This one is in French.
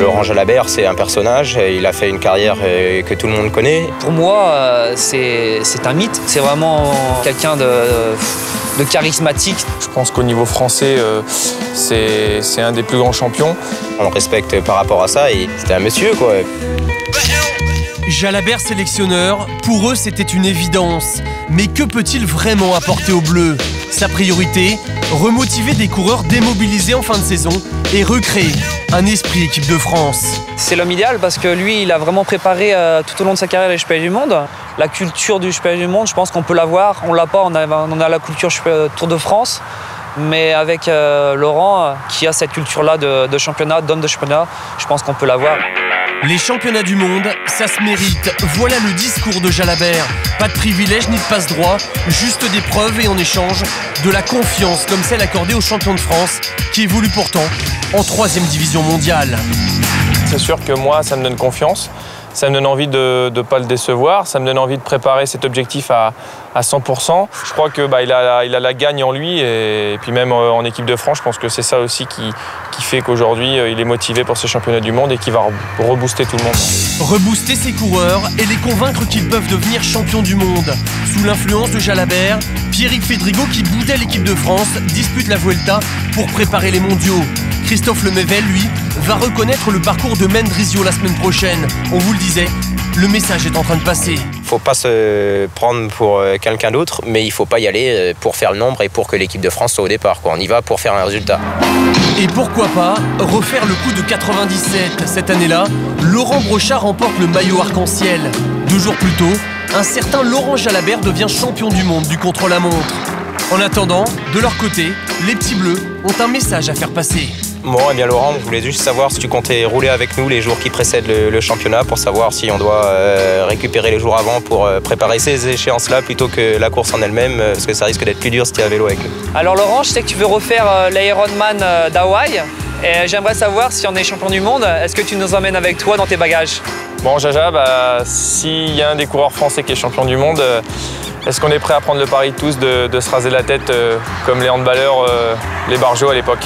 Laurent Jalabert, c'est un personnage, il a fait une carrière que tout le monde connaît. Pour moi, c'est un mythe, c'est vraiment quelqu'un de charismatique. Je pense qu'au niveau français, c'est un des plus grands champions. On le respecte par rapport à ça et c'était un monsieur, quoi. Jalabert sélectionneur, pour eux c'était une évidence. Mais que peut-il vraiment apporter aux Bleus? Sa priorité, remotiver des coureurs démobilisés en fin de saison et recréer un esprit équipe de France. C'est l'homme idéal parce que lui, il a vraiment préparé tout au long de sa carrière les championnats du monde. La culture du championnat du monde, je pense qu'on peut l'avoir. On l'a pas, on a la culture Tour de France. Mais avec Laurent, qui a cette culture-là de championnat, d'homme de championnat, je pense qu'on peut l'avoir. Les championnats du monde, ça se mérite. Voilà le discours de Jalabert. Pas de privilèges ni de passe-droit, juste des preuves et en échange de la confiance comme celle accordée aux champions de France qui évoluent pourtant en 3e division mondiale. C'est sûr que moi, ça me donne confiance. Ça me donne envie de ne pas le décevoir. Ça me donne envie de préparer cet objectif à 100%. Je crois qu'il il a la gagne en lui. Et puis même en équipe de France, je pense que c'est ça aussi qui fait qu'aujourd'hui, il est motivé pour ce championnat du monde et qui va rebooster tout le monde. Rebooster ses coureurs et les convaincre qu'ils peuvent devenir champions du monde. Sous l'influence de Jalabert, Pierrick Fédrigo, qui boudait l'équipe de France, dispute la Vuelta pour préparer les mondiaux. Christophe Lemaivel, lui, va reconnaître le parcours de Mendrisio la semaine prochaine. On vous le disait, le message est en train de passer. Faut pas se prendre pour quelqu'un d'autre, mais il faut pas y aller pour faire le nombre et pour que l'équipe de France soit au départ, quoi. On y va pour faire un résultat. Et pourquoi pas refaire le coup de 97. Cette année-là, Laurent Brochard remporte le maillot arc-en-ciel. 2 jours plus tôt, un certain Laurent Jalabert devient champion du monde du contre-la-montre. En attendant, de leur côté, les petits bleus ont un message à faire passer. Bon, eh bien Laurent, on voulait juste savoir si tu comptais rouler avec nous les jours qui précèdent le championnat pour savoir si on doit récupérer les jours avant pour préparer ces échéances-là plutôt que la course en elle-même, parce que ça risque d'être plus dur si tu es à vélo avec nous. Alors Laurent, je sais que tu veux refaire l'Ironman d'Hawaï et j'aimerais savoir si on est champion du monde, est-ce que tu nous emmènes avec toi dans tes bagages? Bon, Jaja, s'il y a un des coureurs français qui est champion du monde, est-ce qu'on est prêt à prendre le pari tous de se raser la tête comme les handballeurs, les barjots à l'époque?